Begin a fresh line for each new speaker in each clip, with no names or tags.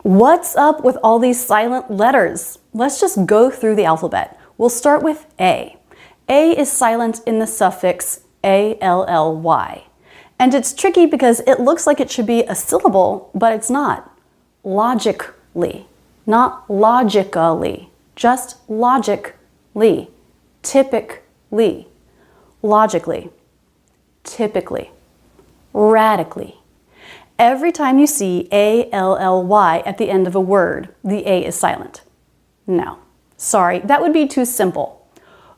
What's up with all these silent letters? Let's just go through the alphabet. We'll start with A. A is silent in the suffix A-L-L-Y. And it's tricky because it looks like it should be a syllable, but it's not. Logically, not logically, just logically, typically, logically, typically, radically. Every time you see A-L-L-Y at the end of a word, the A is silent. No, sorry, that would be too simple.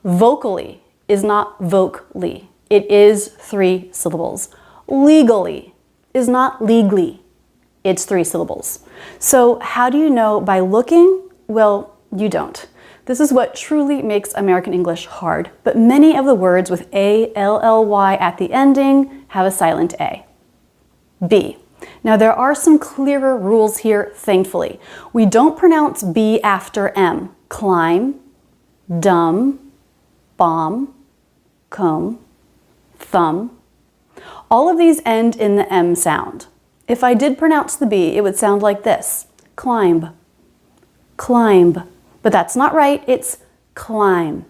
Vocally is not vocally. It is 3 syllables. Legally is not legally. It's 3 syllables. So how do you know by looking? Well, you don't. This is what truly makes American English hard, but many of the words with A-L-L-Y at the ending have a silent A. B. Now there are some clearer rules here, thankfully. We don't pronounce B after M. Climb, dumb, bomb, comb, thumb. All of these end in the M sound. If I did pronounce the B, it would sound like this. Climb, climb. But that's not right, it's climb.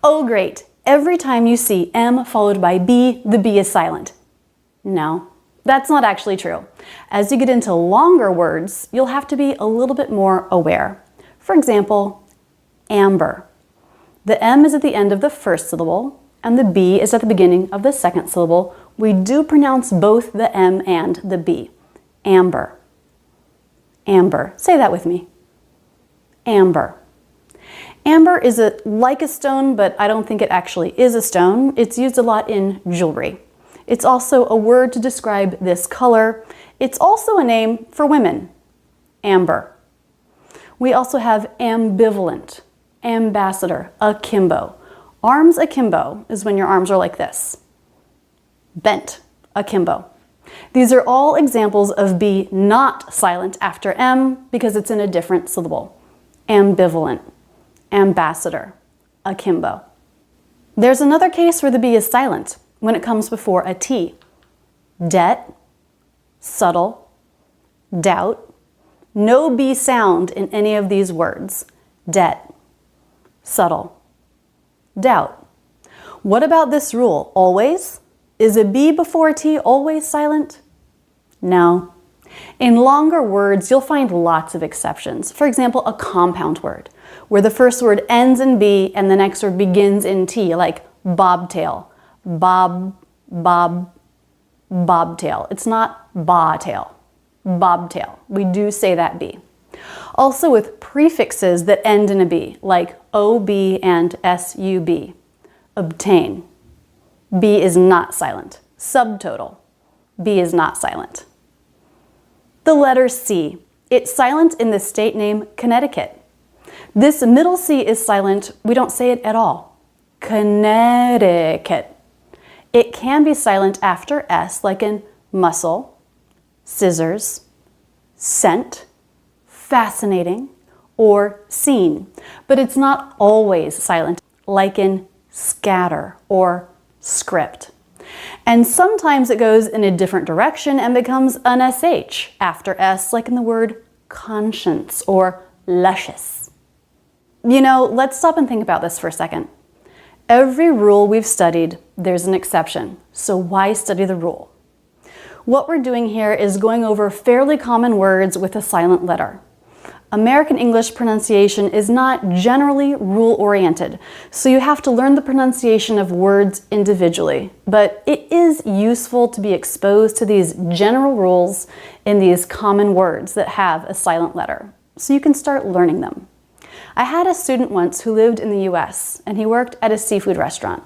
Oh great, every time you see M followed by B, the B is silent. No. That's not actually true. As you get into longer words, you'll have to be a little bit more aware. For example, amber. The M is at the end of the first syllable, and the B is at the beginning of the second syllable. We do pronounce both the M and the B. Amber. Amber. Say that with me. Amber. Amber is like a stone, but I don't think it actually is a stone. It's used a lot in jewelry. It's also a word to describe this color. It's also a name for women, amber. We also have ambivalent, ambassador, akimbo. Arms akimbo is when your arms are like this. Bent, akimbo. These are all examples of B not silent after M because it's in a different syllable. Ambivalent, ambassador, akimbo. There's another case where the B is silent. When it comes before a T. Debt, subtle, doubt. No B sound in any of these words. Debt, subtle, doubt. What about this rule? Always? Is a B before a T always silent? No. In longer words, you'll find lots of exceptions. For example, a compound word, where the first word ends in B and the next word begins in T, like bobtail. Bobtail. It's not ba-tail. Bobtail. We do say that B. Also with prefixes that end in a B, like OB and SUB. Obtain. B is not silent. Subtotal. B is not silent. The letter C. It's silent in the state name Connecticut. This middle C is silent. We don't say it at all. Connecticut. It can be silent after S, like in muscle, scissors, scent, fascinating, or seen. But it's not always silent, like in scatter or script. And sometimes it goes in a different direction and becomes an SH after S, like in the word conscience or luscious. You know, let's stop and think about this for a second. Every rule we've studied, there's an exception. So why study the rule? What we're doing here is going over fairly common words with a silent letter. American English pronunciation is not generally rule-oriented, so you have to learn the pronunciation of words individually. But it is useful to be exposed to these general rules in these common words that have a silent letter, so you can start learning them. I had a student once who lived in the US, and he worked at a seafood restaurant.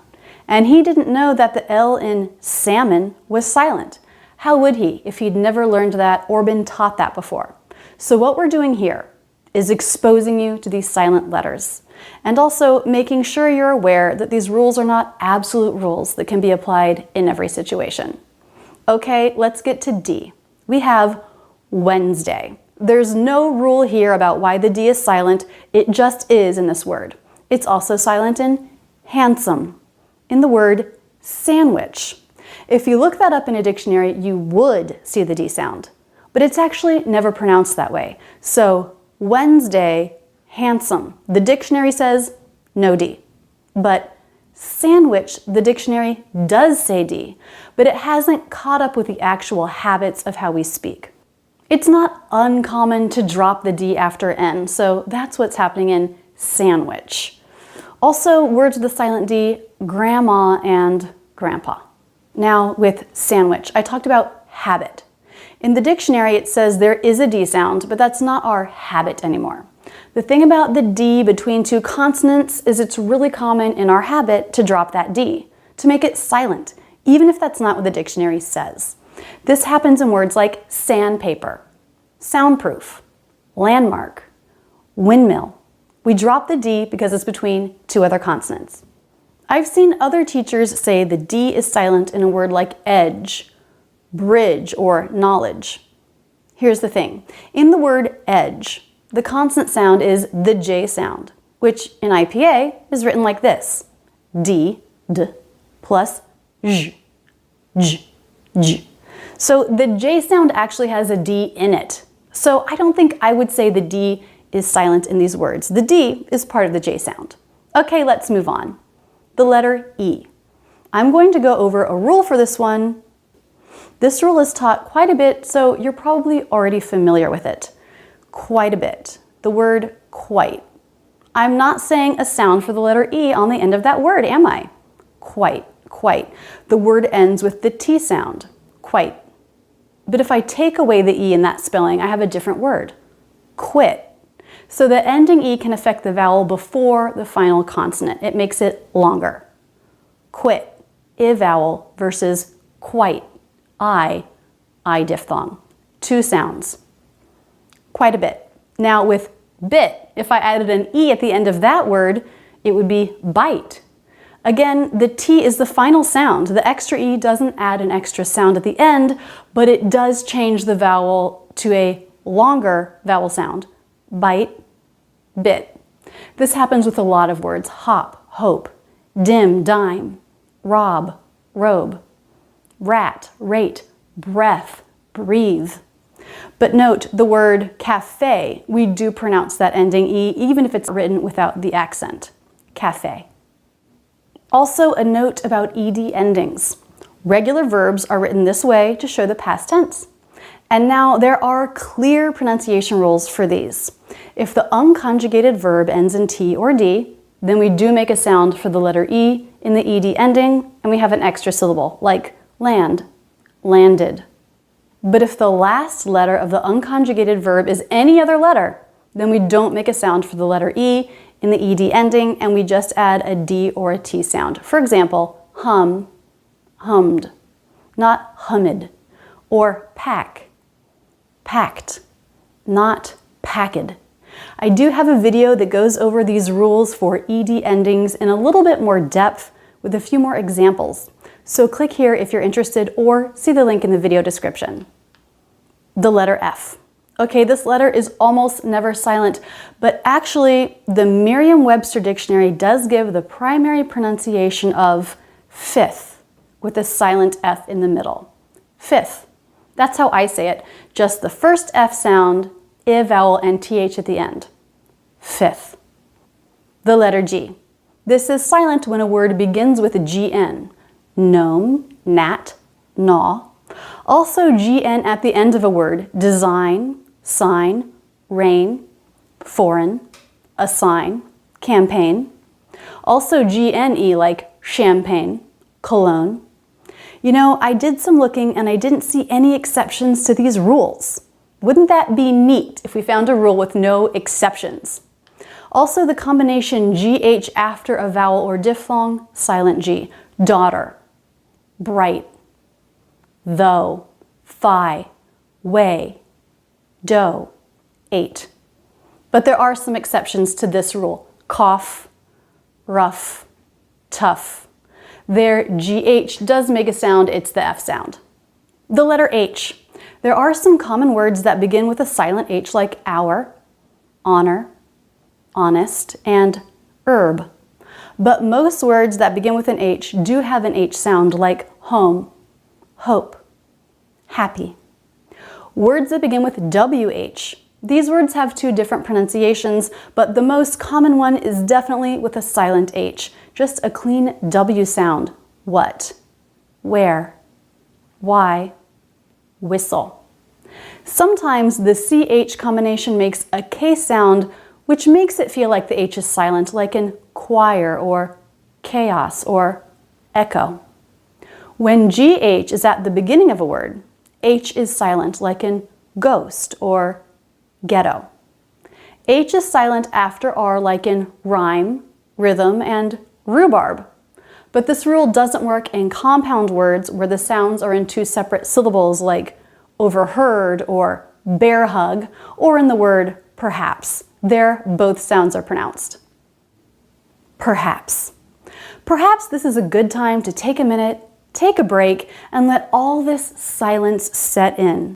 And he didn't know that the L in salmon was silent. How would he if he'd never learned that or been taught that before? So what we're doing here is exposing you to these silent letters, and also making sure you're aware that these rules are not absolute rules that can be applied in every situation. Okay, let's get to D. We have Wednesday. There's no rule here about why the D is silent, it just is in this word. It's also silent in handsome, in the word sandwich. If you look that up in a dictionary, you would see the D sound. but it's actually never pronounced that way. So Wednesday, handsome. The dictionary says no D. But sandwich, the dictionary does say D, but it hasn't caught up with the actual habits of how we speak. It's not uncommon to drop the D after N, so that's what's happening in sandwich. Also, words with the silent D, grandma and grandpa. Now with sandwich, I talked about habit. In the dictionary, it says there is a D sound, but that's not our habit anymore. The thing about the D between two consonants is it's really common in our habit to drop that D, to make it silent, even if that's not what the dictionary says. This happens in words like sandpaper, soundproof, landmark, windmill. We drop the D because it's between two other consonants. I've seen other teachers say the D is silent in a word like edge, bridge, or knowledge. Here's the thing. In the word edge, the consonant sound is the J sound, which in IPA is written like this: D, D, plus J, J, J. So the J sound actually has a D in it. So I don't think I would say the D is silent in these words. The D is part of the J sound. Okay, let's move on. The letter E. I'm going to go over a rule for this one. This rule is taught quite a bit, so you're probably already familiar with it. Quite a bit. The word quite. I'm not saying a sound for the letter E on the end of that word, am I? Quite, quite. The word ends with the T sound. Quite. But if I take away the E in that spelling, I have a different word. Quit. So the ending E can affect the vowel before the final consonant. It makes it longer. Quit. I vowel versus quite. I diphthong. Two sounds. Quite a bit. Now with bit, if I added an E at the end of that word, it would be bite. Again, the T is the final sound. The extra E doesn't add an extra sound at the end, but it does change the vowel to a longer vowel sound. Bite, bit. This happens with a lot of words. Hop, hope, dim, dime, rob, robe, rat, rate, breath, breathe. But note the word cafe, we do pronounce that ending E even if it's written without the accent. Cafe. Also a note about ED endings. Regular verbs are written this way to show the past tense. And now there are clear pronunciation rules for these. If the unconjugated verb ends in T or D, then we do make a sound for the letter E in the ED ending, and we have an extra syllable, like land, landed. But if the last letter of the unconjugated verb is any other letter, then we don't make a sound for the letter E in the ED ending, and we just add a D or a T sound. For example, hum, hummed, not hummed, or pack, packed, not packed. I do have a video that goes over these rules for ED endings in a little bit more depth with a few more examples. So click here if you're interested or see the link in the video description. The letter F. Okay, this letter is almost never silent, but actually the Merriam-Webster dictionary does give the primary pronunciation of fifth with a silent F in the middle. Fifth. That's how I say it. Just the first F sound, I vowel, and TH at the end. Fifth. The letter G. This is silent when a word begins with a GN. Gnome, gnat, gnaw. Also GN at the end of a word. Design, sign, rain, foreign, assign, campaign. Also GNE like champagne, cologne. You know, I did some looking and I didn't see any exceptions to these rules. Wouldn't that be neat if we found a rule with no exceptions? Also the combination GH after a vowel or diphthong, silent G. Daughter, bright, though, thigh, way, dough, ate. But there are some exceptions to this rule. Cough, rough, tough. There, GH does make a sound, it's the F sound. The letter H. There are some common words that begin with a silent H like hour, honor, honest, and herb. But most words that begin with an H do have an H sound like home, hope, happy. Words that begin with WH. These words have two different pronunciations, but the most common one is definitely with a silent H, just a clean W sound. What, where, why, whistle. Sometimes the CH combination makes a K sound, which makes it feel like the H is silent, like in choir or chaos or echo. When GH is at the beginning of a word, H is silent, like in ghost or ghetto. H is silent after R, like in rhyme, rhythm, and rhubarb. But this rule doesn't work in compound words where the sounds are in two separate syllables, like overheard or bear hug, or in the word perhaps. There, both sounds are pronounced. Perhaps. Perhaps this is a good time to take a minute, take a break, and let all this silence set in.